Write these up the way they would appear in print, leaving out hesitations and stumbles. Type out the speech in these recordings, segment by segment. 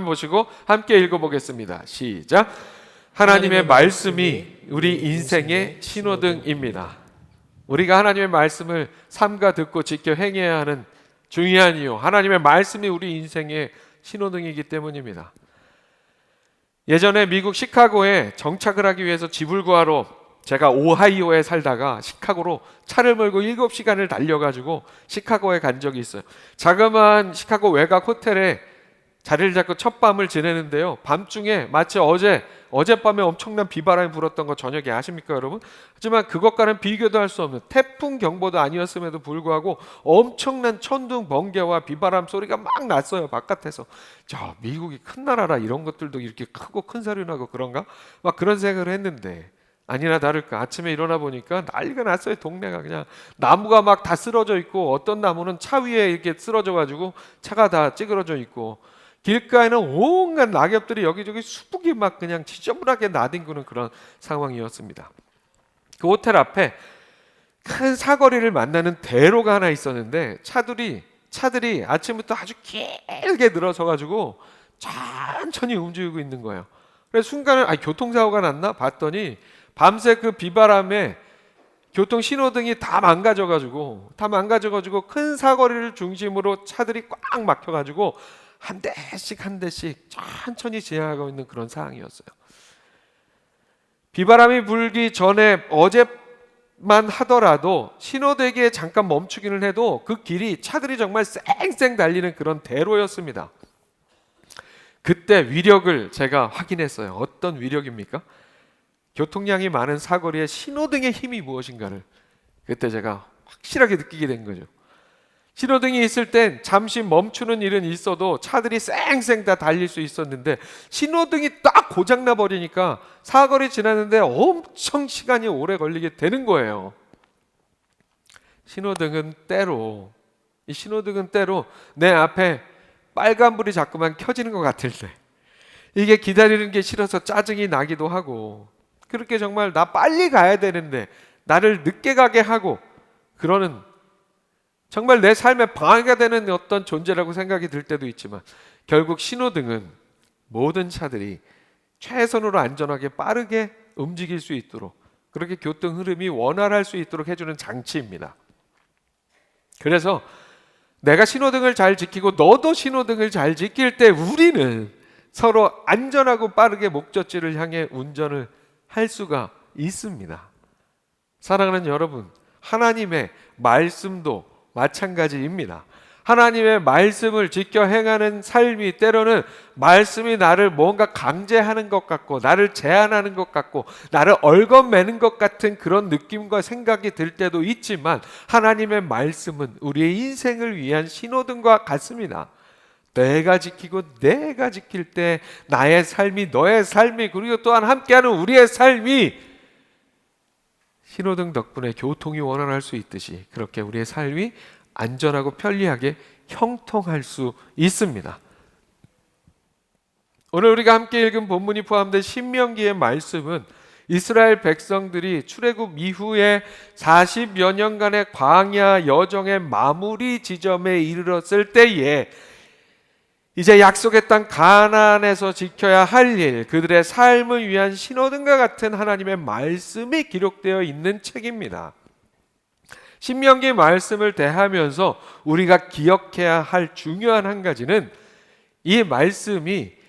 보시고 함께 읽어보겠습니다. 시작. 하나님의 말씀이 우리 인생의 신호등입니다. 우리가 하나님의 말씀을 삼가 듣고 지켜 행해야 하는 중요한 이유, 하나님의 말씀이 우리 인생의 신호등이기 때문입니다. 예전에 미국 시카고에 정착을 하기 위해서 집을 구하러 제가 오하이오에 살다가 시카고로 차를 몰고 7시간을 달려가지고 시카고에 간 적이 있어요. 자그마한 시카고 외곽 호텔에 자리를 잡고 첫 밤을 지내는데요, 밤중에 마치 어젯밤에 엄청난 비바람이 불었던 거 저녁에 아십니까 여러분? 하지만 그것과는 비교도 할 수 없는 태풍 경보도 아니었음에도 불구하고 엄청난 천둥 번개와 비바람 소리가 막 났어요, 바깥에서. 저 미국이 큰 나라라 이런 것들도 이렇게 크고 큰 소리 나고 그런가? 막 그런 생각을 했는데 아니나 다를까 아침에 일어나 보니까 난리가 났어요. 동네가 그냥 나무가 막 다 쓰러져 있고, 어떤 나무는 차 위에 이렇게 쓰러져 가지고 차가 다 찌그러져 있고, 길가에는 온갖 낙엽들이 여기저기 수북이 막 그냥 지저분하게 나뒹구는 그런 상황이었습니다. 그 호텔 앞에 큰 사거리를 만나는 대로가 하나 있었는데 차들이 아침부터 아주 길게 늘어서 가지고 천천히 움직이고 있는 거예요. 그래서 순간에 교통사고가 났나 봤더니 밤새 그 비바람에 교통 신호등이 다 망가져가지고 큰 사거리를 중심으로 차들이 꽉 막혀가지고 한 대씩 천천히 지나가고 있는 그런 상황이었어요. 비바람이 불기 전에 어제만 하더라도 신호대기에 잠깐 멈추기는 해도 그 길이 차들이 정말 쌩쌩 달리는 그런 대로였습니다. 그때 위력을 제가 확인했어요. 어떤 위력입니까? 교통량이 많은 사거리에 신호등의 힘이 무엇인가를 그때 제가 확실하게 느끼게 된 거죠. 신호등이 있을 땐 잠시 멈추는 일은 있어도 차들이 쌩쌩 다 달릴 수 있었는데, 신호등이 딱 고장나 버리니까 사거리 지나는데 엄청 시간이 오래 걸리게 되는 거예요. 신호등은 때로 내 앞에 빨간불이 자꾸만 켜지는 것 같을 때, 이게 기다리는 게 싫어서 짜증이 나기도 하고, 그렇게 정말 나 빨리 가야 되는데 나를 늦게 가게 하고 그러는, 정말 내 삶에 방해가 되는 어떤 존재라고 생각이 들 때도 있지만, 결국 신호등은 모든 차들이 최선으로 안전하게 빠르게 움직일 수 있도록, 그렇게 교통 흐름이 원활할 수 있도록 해주는 장치입니다. 그래서 내가 신호등을 잘 지키고 너도 신호등을 잘 지킬 때 우리는 서로 안전하고 빠르게 목적지를 향해 운전을 할 수가 있습니다. 사랑하는 여러분, 하나님의 말씀도 마찬가지입니다. 하나님의 말씀을 지켜 행하는 삶이 때로는 말씀이 나를 뭔가 강제하는 것 같고, 나를 제한하는 것 같고, 나를 얽어매는 것 같은 그런 느낌과 생각이 들 때도 있지만, 하나님의 말씀은 우리의 인생을 위한 신호등과 같습니다. 내가 지키고 내가 지킬 때 나의 삶이, 너의 삶이, 그리고 또한 함께하는 우리의 삶이 신호등 덕분에 교통이 원활할 수 있듯이, 그렇게 우리의 삶이 안전하고 편리하게 형통할 수 있습니다. 오늘 우리가 함께 읽은 본문이 포함된 신명기의 말씀은 이스라엘 백성들이 출애굽 이후에 40여 년간의 광야 여정의 마무리 지점에 이르렀을 때에 이제 약속의 땅 가나안에서 지켜야 할 일, 그들의 삶을 위한 신호등과 같은 하나님의 말씀이 기록되어 있는 책입니다. 신명기 말씀을 대하면서 우리가 기억해야 할 중요한 한 가지는, 이 말씀이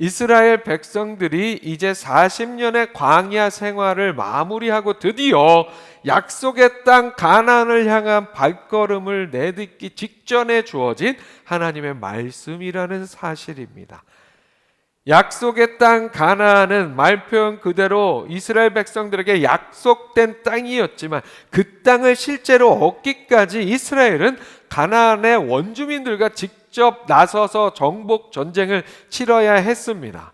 이스라엘 백성들이 이제 40년의 광야 생활을 마무리하고 드디어 약속의 땅 가나안을 향한 발걸음을 내딛기 직전에 주어진 하나님의 말씀이라는 사실입니다. 약속의 땅 가나안은 말표현 그대로 이스라엘 백성들에게 약속된 땅이었지만, 그 땅을 실제로 얻기까지 이스라엘은 가나안의 원주민들과 직접 나서서 정복 전쟁을 치러야 했습니다.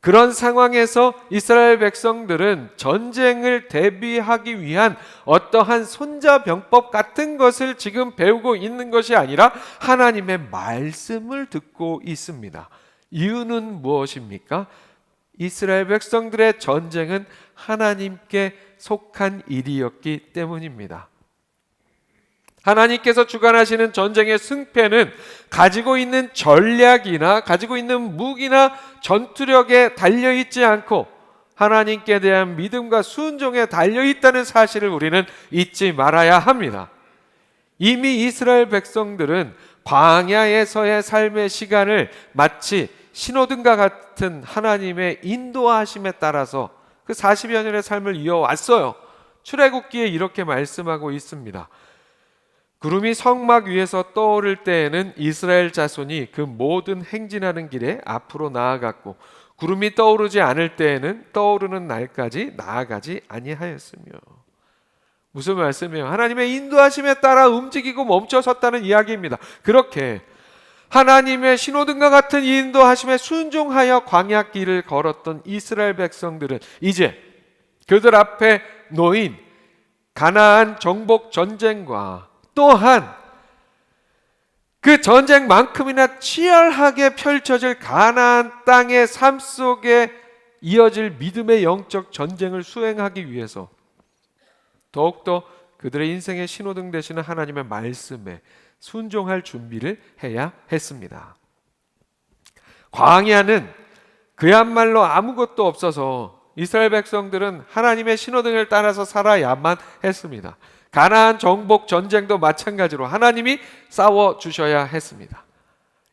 그런 상황에서 이스라엘 백성들은 전쟁을 대비하기 위한 어떠한 손자병법 같은 것을 지금 배우고 있는 것이 아니라 하나님의 말씀을 듣고 있습니다. 이유는 무엇입니까? 이스라엘 백성들의 전쟁은 하나님께 속한 일이었기 때문입니다. 하나님께서 주관하시는 전쟁의 승패는 가지고 있는 전략이나 가지고 있는 무기나 전투력에 달려있지 않고 하나님께 대한 믿음과 순종에 달려있다는 사실을 우리는 잊지 말아야 합니다. 이미 이스라엘 백성들은 광야에서의 삶의 시간을 마치 신호등과 같은 하나님의 인도하심에 따라서 그 40여 년의 삶을 이어왔어요. 출애굽기에 이렇게 말씀하고 있습니다. 구름이 성막 위에서 떠오를 때에는 이스라엘 자손이 그 모든 행진하는 길에 앞으로 나아갔고 구름이 떠오르지 않을 때에는 떠오르는 날까지 나아가지 아니하였으며. 무슨 말씀이에요? 하나님의 인도하심에 따라 움직이고 멈춰섰다는 이야기입니다. 그렇게 하나님의 신호등과 같은 인도하심에 순종하여 광야길을 걸었던 이스라엘 백성들은 이제 그들 앞에 놓인 가나안 정복 전쟁과 또한 그 전쟁만큼이나 치열하게 펼쳐질 가나안 땅의 삶 속에 이어질 믿음의 영적 전쟁을 수행하기 위해서 더욱더 그들의 인생의 신호등 되시는 하나님의 말씀에 순종할 준비를 해야 했습니다. 광야는 그야말로 아무것도 없어서 이스라엘 백성들은 하나님의 신호등을 따라서 살아야만 했습니다. 가나안 정복 전쟁도 마찬가지로 하나님이 싸워주셔야 했습니다.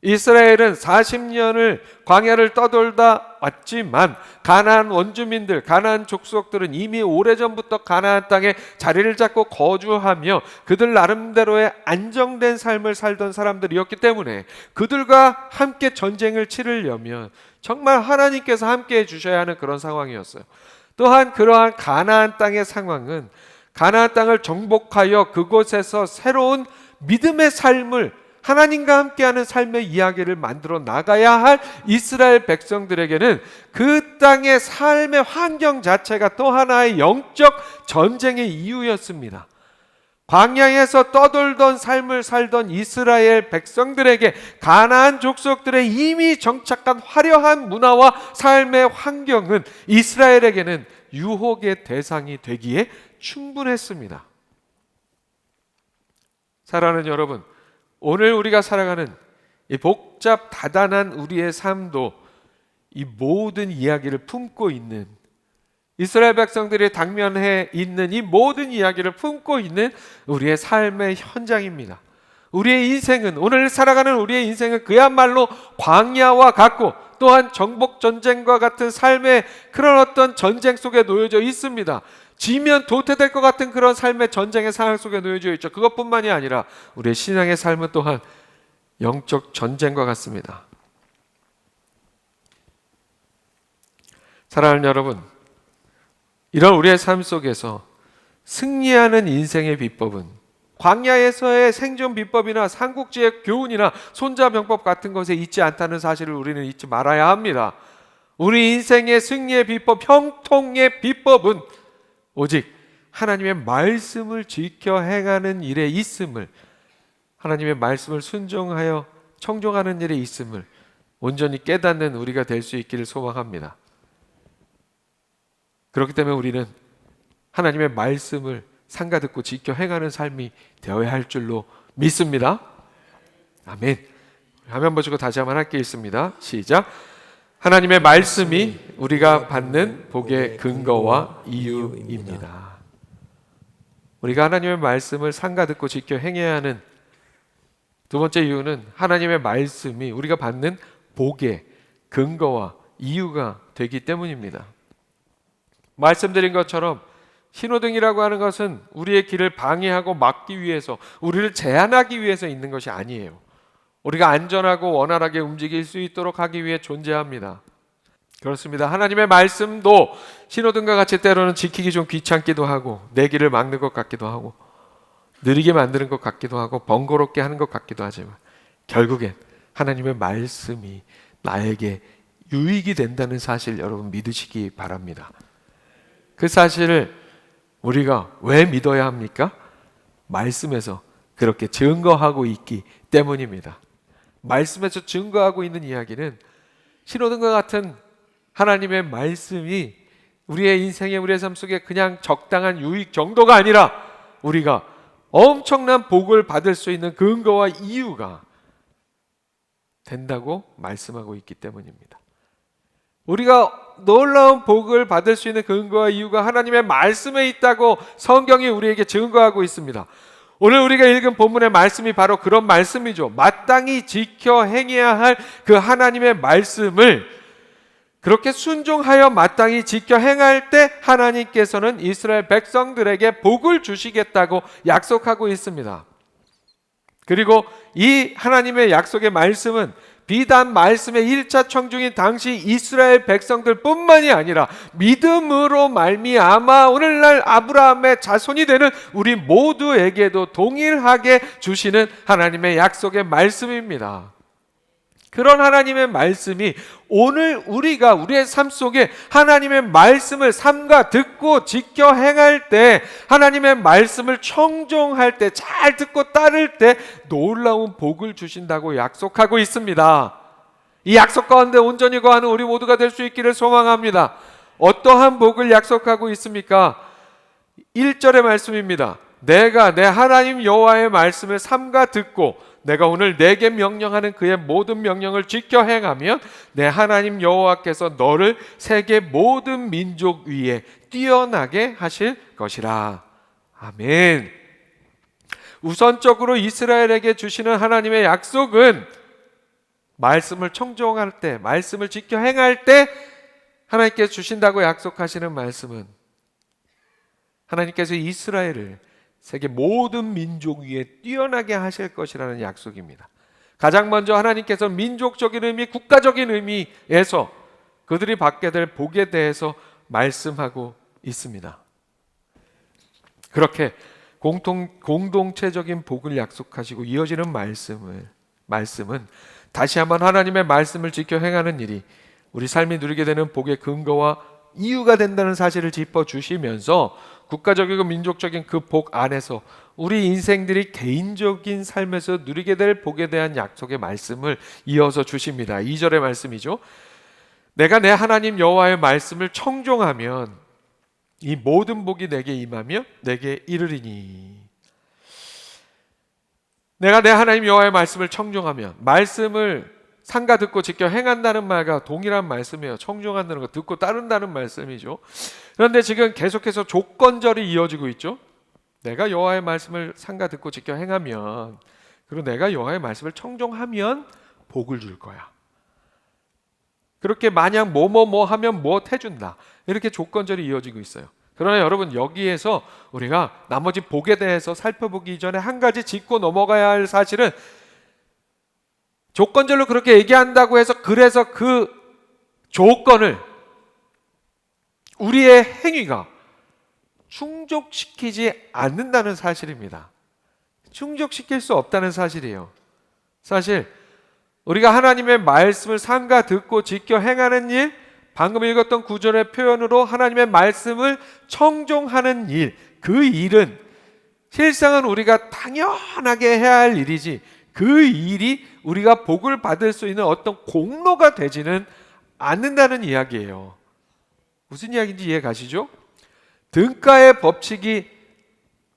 이스라엘은 40년을 광야를 떠돌다 왔지만 가나안 원주민들, 가나안 족속들은 이미 오래전부터 가나안 땅에 자리를 잡고 거주하며 그들 나름대로의 안정된 삶을 살던 사람들이었기 때문에 그들과 함께 전쟁을 치르려면 정말 하나님께서 함께 해주셔야 하는 그런 상황이었어요. 또한 그러한 가나안 땅의 상황은 가나안 땅을 정복하여 그곳에서 새로운 믿음의 삶을 하나님과 함께하는 삶의 이야기를 만들어 나가야 할 이스라엘 백성들에게는 그 땅의 삶의 환경 자체가 또 하나의 영적 전쟁의 이유였습니다. 광야에서 떠돌던 삶을 살던 이스라엘 백성들에게 가나안 족속들의 이미 정착한 화려한 문화와 삶의 환경은 이스라엘에게는 유혹의 대상이 되기에 충분했습니다. 사랑하는 여러분, 오늘 우리가 살아가는 이 복잡 다단한 우리의 삶도 이 모든 이야기를 품고 있는, 이스라엘 백성들이 당면해 있는 이 모든 이야기를 품고 있는 우리의 삶의 현장입니다. 우리의 인생은, 오늘 살아가는 우리의 인생은 그야말로 광야와 같고 또한 정복 전쟁과 같은 삶의 그런 어떤 전쟁 속에 놓여져 있습니다. 지면 도태될 것 같은 그런 삶의 전쟁의 상황 속에 놓여져 있죠. 그것뿐만이 아니라 우리의 신앙의 삶은 또한 영적 전쟁과 같습니다. 사랑하는 여러분, 이런 우리의 삶 속에서 승리하는 인생의 비법은 광야에서의 생존 비법이나 삼국지의 교훈이나 손자병법 같은 것에 있지 않다는 사실을 우리는 잊지 말아야 합니다. 우리 인생의 승리의 비법, 형통의 비법은 오직 하나님의 말씀을 지켜 행하는 일에 있음을, 하나님의 말씀을 순종하여 청종하는 일에 있음을 온전히 깨닫는 우리가 될 수 있기를 소망합니다. 그렇기 때문에 우리는 하나님의 말씀을 상가듣고 지켜 행하는 삶이 되어야 할 줄로 믿습니다. 아멘. 화면 보시고 다시 한번 함께 읽습니다. 시작. 하나님의 말씀이 우리가 받는 복의 근거와 이유입니다. 우리가 하나님의 말씀을 상가듣고 지켜 행해야 하는 두 번째 이유는 하나님의 말씀이 우리가 받는 복의 근거와 이유가 되기 때문입니다. 말씀드린 것처럼 신호등이라고 하는 것은 우리의 길을 방해하고 막기 위해서, 우리를 제한하기 위해서 있는 것이 아니에요. 우리가 안전하고 원활하게 움직일 수 있도록 하기 위해 존재합니다. 그렇습니다. 하나님의 말씀도 신호등과 같이 때로는 지키기 좀 귀찮기도 하고 내 길을 막는 것 같기도 하고 느리게 만드는 것 같기도 하고 번거롭게 하는 것 같기도 하지만 결국엔 하나님의 말씀이 나에게 유익이 된다는 사실 여러분 믿으시기 바랍니다. 그 사실을 우리가 왜 믿어야 합니까? 말씀에서 그렇게 증거하고 있기 때문입니다. 말씀에서 증거하고 있는 이야기는 신호등과 같은 하나님의 말씀이 우리의 인생에, 우리의 삶 속에 그냥 적당한 유익 정도가 아니라 우리가 엄청난 복을 받을 수 있는 근거와 이유가 된다고 말씀하고 있기 때문입니다. 우리가 놀라운 복을 받을 수 있는 근거와 이유가 하나님의 말씀에 있다고 성경이 우리에게 증거하고 있습니다. 오늘 우리가 읽은 본문의 말씀이 바로 그런 말씀이죠. 마땅히 지켜 행해야 할 그 하나님의 말씀을 그렇게 순종하여 마땅히 지켜 행할 때 하나님께서는 이스라엘 백성들에게 복을 주시겠다고 약속하고 있습니다. 그리고 이 하나님의 약속의 말씀은 비단 말씀의 1차 청중인 당시 이스라엘 백성들 뿐만이 아니라 믿음으로 말미암아 오늘날 아브라함의 자손이 되는 우리 모두에게도 동일하게 주시는 하나님의 약속의 말씀입니다. 그런 하나님의 말씀이 오늘 우리가 우리의 삶 속에 하나님의 말씀을 삼가 듣고 지켜 행할 때, 하나님의 말씀을 청종할 때, 잘 듣고 따를 때 놀라운 복을 주신다고 약속하고 있습니다. 이 약속 가운데 온전히 거하는 우리 모두가 될 수 있기를 소망합니다. 어떠한 복을 약속하고 있습니까? 1절의 말씀입니다. 내가 내 하나님 여호와의 말씀을 삼가 듣고 내가 오늘 내게 명령하는 그의 모든 명령을 지켜 행하면 내 하나님 여호와께서 너를 세계 모든 민족 위에 뛰어나게 하실 것이라. 아멘. 우선적으로 이스라엘에게 주시는 하나님의 약속은 말씀을 청종할 때, 말씀을 지켜 행할 때 하나님께서 주신다고 약속하시는 말씀은 하나님께서 이스라엘을 세계 모든 민족 위에 뛰어나게 하실 것이라는 약속입니다. 가장 먼저 하나님께서 민족적인 의미, 국가적인 의미에서 그들이 받게 될 복에 대해서 말씀하고 있습니다. 그렇게 공동체적인 복을 약속하시고 이어지는 말씀은 다시 한번 하나님의 말씀을 지켜 행하는 일이 우리 삶이 누리게 되는 복의 근거와 이유가 된다는 사실을 짚어주시면서 국가적이고 민족적인 그 복 안에서 우리 인생들이 개인적인 삶에서 누리게 될 복에 대한 약속의 말씀을 이어서 주십니다. 2절의 말씀이죠. 내가 내 하나님 여호와의 말씀을 청종하면 이 모든 복이 내게 임하며 내게 이르리니. 내가 내 하나님 여호와의 말씀을 청종하면, 말씀을 삼가 듣고 지켜 행한다는 말과 동일한 말씀이에요. 청종한다는 거, 듣고 따른다는 말씀이죠. 그런데 지금 계속해서 조건절이 이어지고 있죠. 내가 여호와의 말씀을 삼가 듣고 지켜 행하면, 그리고 내가 여호와의 말씀을 청종하면 복을 줄 거야. 그렇게 만약 뭐 하면 뭐 해준다. 이렇게 조건절이 이어지고 있어요. 그러나 여러분, 여기에서 우리가 나머지 복에 대해서 살펴보기 전에 한 가지 짚고 넘어가야 할 사실은, 조건절로 그렇게 얘기한다고 해서 그래서 그 조건을 우리의 행위가 충족시키지 않는다는 사실입니다. 충족시킬 수 없다는 사실이에요. 사실 우리가 하나님의 말씀을 삼가 듣고 지켜 행하는 일, 방금 읽었던 구절의 표현으로 하나님의 말씀을 청종하는 일, 그 일은 실상은 우리가 당연하게 해야 할 일이지, 그 일이 우리가 복을 받을 수 있는 어떤 공로가 되지는 않는다는 이야기예요. 무슨 이야기인지 이해 가시죠? 등가의 법칙이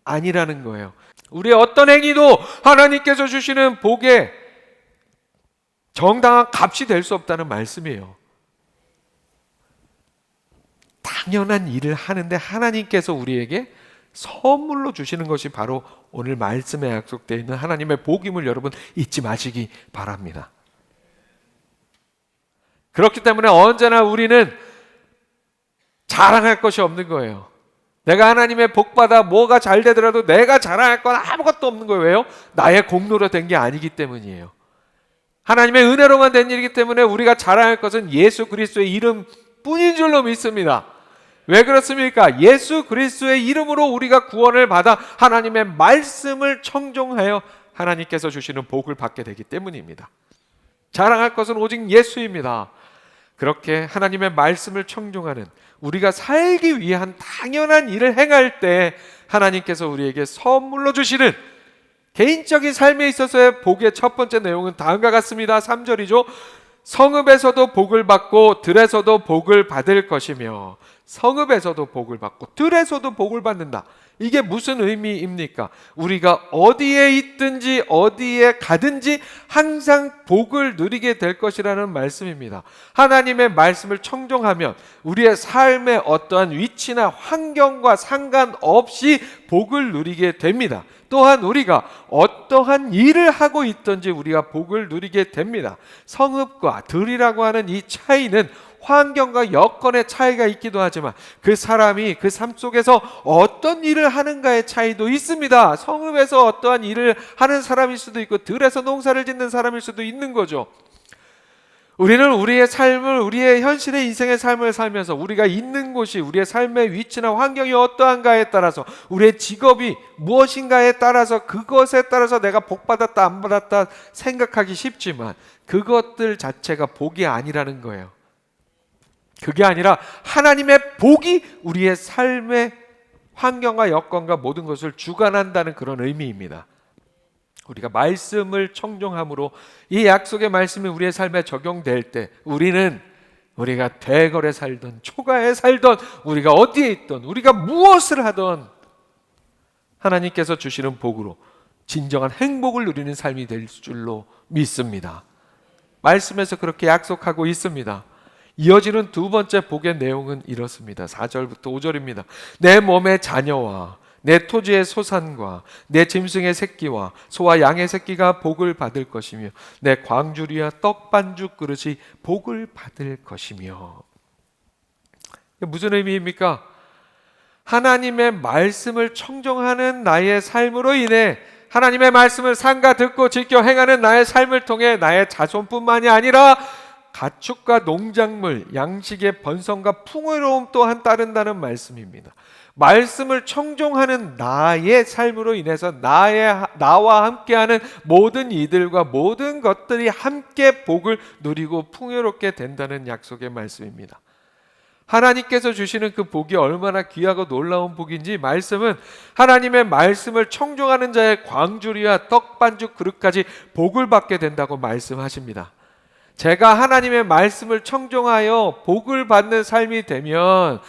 아니라는 거예요. 우리의 어떤 행위도 하나님께서 주시는 복의 정당한 값이 될 수 없다는 말씀이에요. 당연한 일을 하는데 하나님께서 우리에게 선물로 주시는 것이 바로 오늘 말씀에 약속되어 있는 하나님의 복임을 여러분 잊지 마시기 바랍니다. 그렇기 때문에 언제나 우리는 자랑할 것이 없는 거예요. 내가 하나님의 복받아 뭐가 잘 되더라도 내가 자랑할 건 아무것도 없는 거예요. 왜요? 나의 공로로 된 게 아니기 때문이에요. 하나님의 은혜로만 된 일이기 때문에 우리가 자랑할 것은 예수 그리스도의 이름 뿐인 줄로 믿습니다. 왜 그렇습니까? 예수 그리스도의 이름으로 우리가 구원을 받아 하나님의 말씀을 청종하여 하나님께서 주시는 복을 받게 되기 때문입니다. 자랑할 것은 오직 예수입니다. 그렇게 하나님의 말씀을 청종하는, 우리가 살기 위한 당연한 일을 행할 때 하나님께서 우리에게 선물로 주시는 개인적인 삶에 있어서의 복의 첫 번째 내용은 다음과 같습니다. 3절이죠. 성읍에서도 복을 받고 들에서도 복을 받을 것이며. 성읍에서도 복을 받고 들에서도 복을 받는다. 이게 무슨 의미입니까? 우리가 어디에 있든지 어디에 가든지 항상 복을 누리게 될 것이라는 말씀입니다. 하나님의 말씀을 청종하면 우리의 삶의 어떠한 위치나 환경과 상관없이 복을 누리게 됩니다. 또한 우리가 어떠한 일을 하고 있든지 우리가 복을 누리게 됩니다. 성읍과 들이라고 하는 이 차이는 환경과 여건의 차이가 있기도 하지만 그 사람이 그 삶 속에서 어떤 일을 하는가의 차이도 있습니다. 성읍에서 어떠한 일을 하는 사람일 수도 있고 들에서 농사를 짓는 사람일 수도 있는 거죠. 우리는 우리의 삶을, 우리의 현실의 인생의 삶을 살면서 우리가 있는 곳이, 우리의 삶의 위치나 환경이 어떠한가에 따라서, 우리의 직업이 무엇인가에 따라서, 그것에 따라서 내가 복 받았다 안 받았다 생각하기 쉽지만 그것들 자체가 복이 아니라는 거예요. 그게 아니라 하나님의 복이 우리의 삶의 환경과 여건과 모든 것을 주관한다는 그런 의미입니다. 우리가 말씀을 청종함으로 이 약속의 말씀이 우리의 삶에 적용될 때 우리가 대궐에 살던 초가에 살던 우리가 어디에 있던 우리가 무엇을 하던 하나님께서 주시는 복으로 진정한 행복을 누리는 삶이 될 줄로 믿습니다. 말씀에서 그렇게 약속하고 있습니다. 이어지는 두 번째 복의 내용은 이렇습니다. 4절부터 5절입니다. 내 몸의 자녀와 내 토지의 소산과 내 짐승의 새끼와 소와 양의 새끼가 복을 받을 것이며 내 광주리와 떡반죽 그릇이 복을 받을 것이며. 무슨 의미입니까? 하나님의 말씀을 청종하는 나의 삶으로 인해 하나님의 말씀을 삼가 듣고 지켜 행하는 나의 삶을 통해 나의 자손뿐만이 아니라 가축과 농작물, 양식의 번성과 풍요로움 또한 따른다는 말씀입니다. 말씀을 청종하는 나의 삶으로 인해서 나와 함께하는 모든 이들과 모든 것들이 함께 복을 누리고 풍요롭게 된다는 약속의 말씀입니다. 하나님께서 주시는 그 복이 얼마나 귀하고 놀라운 복인지 말씀은 하나님의 말씀을 청종하는 자의 광주리와 떡반죽 그릇까지 복을 받게 된다고 말씀하십니다. 제가 하나님의 말씀을 청종하여 복을 받는 삶이 되면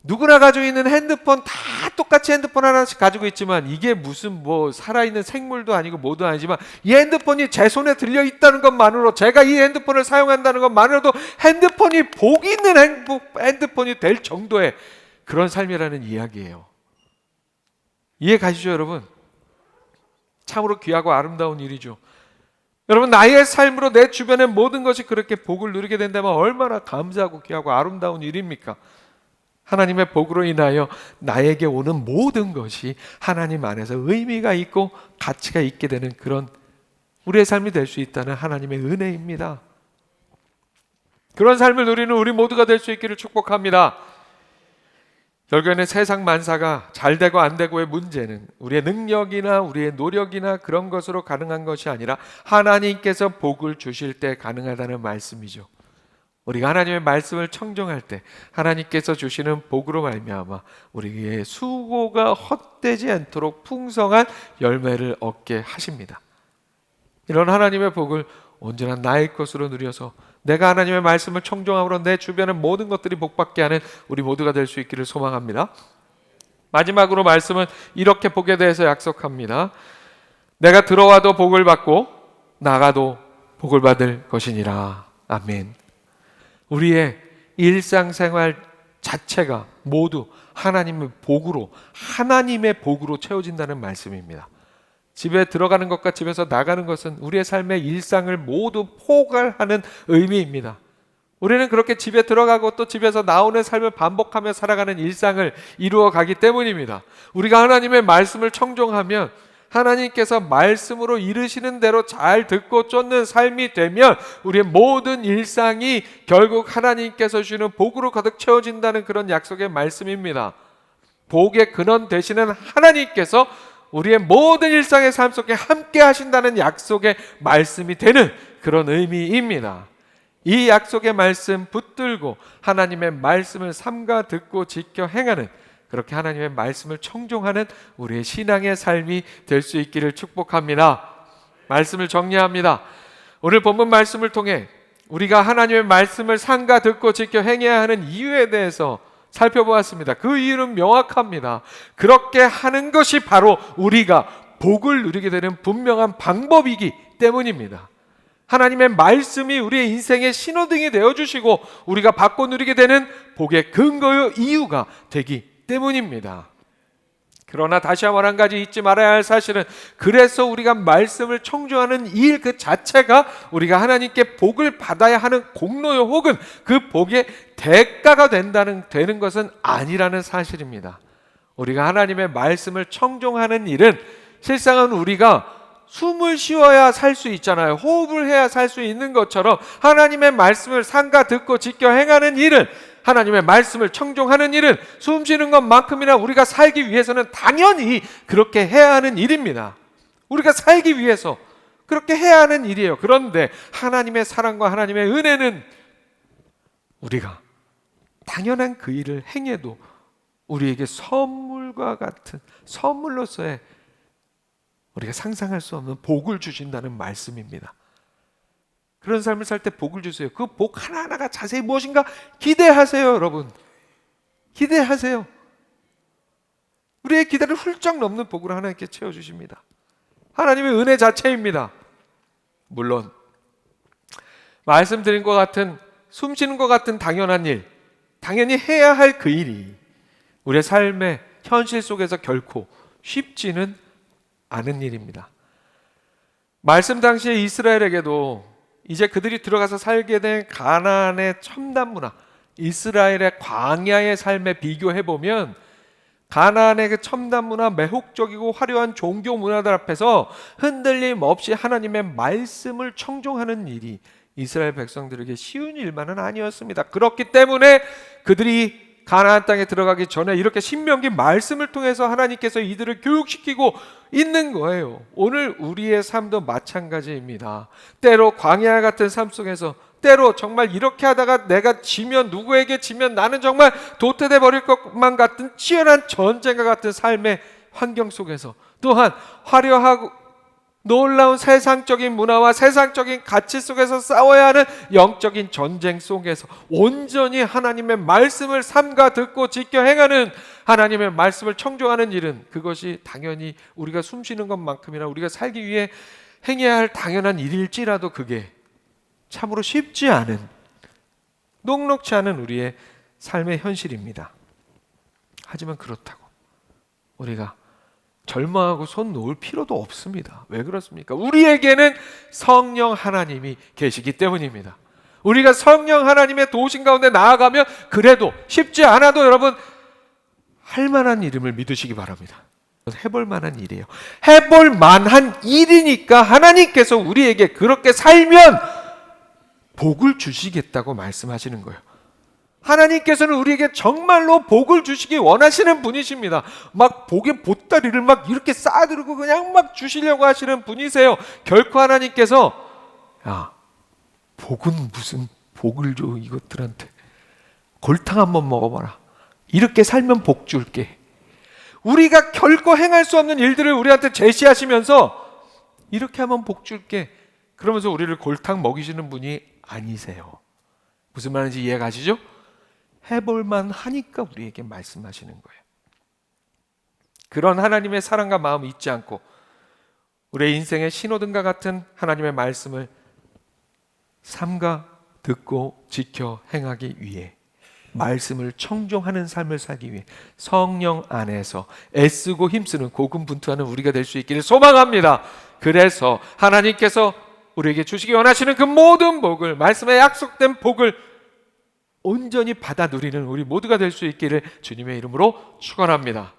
누구나 가지고 있는 핸드폰 다 똑같이 핸드폰 하나씩 가지고 있지만 이게 무슨 살아있는 생물도 아니고 뭐도 아니지만 이 핸드폰이 제 손에 들려 있다는 것만으로, 제가 이 핸드폰을 사용한다는 것만으로도 핸드폰이 복 있는 핸드폰이 될 정도의 그런 삶이라는 이야기예요. 이해 가시죠, 여러분? 참으로 귀하고 아름다운 일이죠. 여러분, 나의 삶으로 내 주변의 모든 것이 그렇게 복을 누리게 된다면 얼마나 감사하고 귀하고 아름다운 일입니까? 하나님의 복으로 인하여 나에게 오는 모든 것이 하나님 안에서 의미가 있고 가치가 있게 되는 그런 우리의 삶이 될 수 있다는 하나님의 은혜입니다. 그런 삶을 누리는 우리 모두가 될 수 있기를 축복합니다. 결국에는 세상 만사가 잘 되고 안 되고의 문제는 우리의 능력이나 우리의 노력이나 그런 것으로 가능한 것이 아니라 하나님께서 복을 주실 때 가능하다는 말씀이죠. 우리가 하나님의 말씀을 청종할 때 하나님께서 주시는 복으로 말미암아 우리의 수고가 헛되지 않도록 풍성한 열매를 얻게 하십니다. 이런 하나님의 복을 언제나 나의 것으로 누려서 내가 하나님의 말씀을 청종함으로 내 주변의 모든 것들이 복받게 하는 우리 모두가 될 수 있기를 소망합니다. 마지막으로 말씀은 이렇게 복에 대해서 약속합니다. 내가 들어와도 복을 받고 나가도 복을 받을 것이니라. 아멘. 우리의 일상생활 자체가 모두 하나님의 복으로 채워진다는 말씀입니다. 집에 들어가는 것과 집에서 나가는 것은 우리의 삶의 일상을 모두 포괄하는 의미입니다. 우리는 그렇게 집에 들어가고 또 집에서 나오는 삶을 반복하며 살아가는 일상을 이루어 가기 때문입니다. 우리가 하나님의 말씀을 청종하면 하나님께서 말씀으로 이르시는 대로 잘 듣고 쫓는 삶이 되면 우리의 모든 일상이 결국 하나님께서 주시는 복으로 가득 채워진다는 그런 약속의 말씀입니다. 복의 근원 되시는 하나님께서 우리의 모든 일상의 삶 속에 함께 하신다는 약속의 말씀이 되는 그런 의미입니다. 이 약속의 말씀 붙들고 하나님의 말씀을 삼가 듣고 지켜 행하는, 그렇게 하나님의 말씀을 청종하는 우리의 신앙의 삶이 될 수 있기를 축복합니다. 말씀을 정리합니다. 오늘 본문 말씀을 통해 우리가 하나님의 말씀을 삼가 듣고 지켜 행해야 하는 이유에 대해서 살펴보았습니다. 그 이유는 명확합니다. 그렇게 하는 것이 바로 우리가 복을 누리게 되는 분명한 방법이기 때문입니다. 하나님의 말씀이 우리의 인생의 신호등이 되어주시고 우리가 받고 누리게 되는 복의 근거요 이유가 되기 때문입니다. 그러나 다시 한번 한 가지 잊지 말아야 할 사실은, 그래서 우리가 말씀을 청종하는 일 그 자체가 우리가 하나님께 복을 받아야 하는 공로요 혹은 그 복의 대가가 되는 것은 아니라는 사실입니다. 우리가 하나님의 말씀을 청종하는 일은 실상은 우리가 숨을 쉬어야 살 수 있잖아요. 호흡을 해야 살 수 있는 것처럼 하나님의 말씀을 삼가 듣고 지켜 행하는 일은, 하나님의 말씀을 청종하는 일은 숨 쉬는 것만큼이나 우리가 살기 위해서는 당연히 그렇게 해야 하는 일입니다. 우리가 살기 위해서 그렇게 해야 하는 일이에요. 그런데 하나님의 사랑과 하나님의 은혜는 우리가 당연한 그 일을 행해도 우리에게 선물과 같은, 선물로서의 우리가 상상할 수 없는 복을 주신다는 말씀입니다. 그런 삶을 살 때 복을 주세요. 그 복 하나하나가 자세히 무엇인가 기대하세요, 여러분. 기대하세요. 우리의 기대를 훌쩍 넘는 복을 하나님께 채워주십니다. 하나님의 은혜 자체입니다. 물론 말씀드린 것 같은, 숨쉬는 것 같은 당연한 일, 당연히 해야 할 그 일이 우리의 삶의 현실 속에서 결코 쉽지는 않은 일입니다. 말씀 당시에 이스라엘에게도 이제 그들이 들어가서 살게 된 가나안의 첨단 문화, 이스라엘의 광야의 삶에 비교해보면 가나안의 그 첨단 문화, 매혹적이고 화려한 종교 문화들 앞에서 흔들림 없이 하나님의 말씀을 청종하는 일이 이스라엘 백성들에게 쉬운 일만은 아니었습니다. 그렇기 때문에 그들이 가나안 땅에 들어가기 전에 이렇게 신명기 말씀을 통해서 하나님께서 이들을 교육시키고 있는 거예요. 오늘 우리의 삶도 마찬가지입니다. 때로 광야 같은 삶 속에서, 때로 정말 이렇게 하다가 내가 지면, 누구에게 지면 나는 정말 도태돼 버릴 것만 같은 치열한 전쟁과 같은 삶의 환경 속에서, 또한 화려하고 놀라운 세상적인 문화와 세상적인 가치 속에서 싸워야 하는 영적인 전쟁 속에서 온전히 하나님의 말씀을 삼가 듣고 지켜 행하는, 하나님의 말씀을 청종하는 일은, 그것이 당연히 우리가 숨쉬는 것만큼이나 우리가 살기 위해 행해야 할 당연한 일일지라도 그게 참으로 쉽지 않은, 녹록지 않은 우리의 삶의 현실입니다. 하지만 그렇다고 우리가 절망하고 손 놓을 필요도 없습니다. 왜 그렇습니까? 우리에게는 성령 하나님이 계시기 때문입니다. 우리가 성령 하나님의 도우심 가운데 나아가면 그래도 쉽지 않아도 여러분 할 만한 이름을 믿으시기 바랍니다. 해볼 만한 일이에요. 해볼 만한 일이니까 하나님께서 우리에게 그렇게 살면 복을 주시겠다고 말씀하시는 거예요. 하나님께서는 우리에게 정말로 복을 주시기 원하시는 분이십니다. 막 복의 보따리를 막 이렇게 쌓아두고 그냥 막 주시려고 하시는 분이세요. 결코 하나님께서 야, 복은 무슨 복을 줘 이것들한테, 골탕 한번 먹어봐라, 이렇게 살면 복 줄게, 우리가 결코 행할 수 없는 일들을 우리한테 제시하시면서 이렇게 하면 복 줄게, 그러면서 우리를 골탕 먹이시는 분이 아니세요. 무슨 말인지 이해 가시죠? 해볼만 하니까 우리에게 말씀하시는 거예요. 그런 하나님의 사랑과 마음 잊지 않고 우리의 인생의 신호등과 같은 하나님의 말씀을 삼가 듣고 지켜 행하기 위해, 말씀을 청종하는 삶을 살기 위해 성령 안에서 애쓰고 힘쓰는 고군분투하는 우리가 될 수 있기를 소망합니다. 그래서 하나님께서 우리에게 주시기 원하시는 그 모든 복을, 말씀에 약속된 복을 온전히 받아 누리는 우리 모두가 될 수 있기를 주님의 이름으로 축원합니다.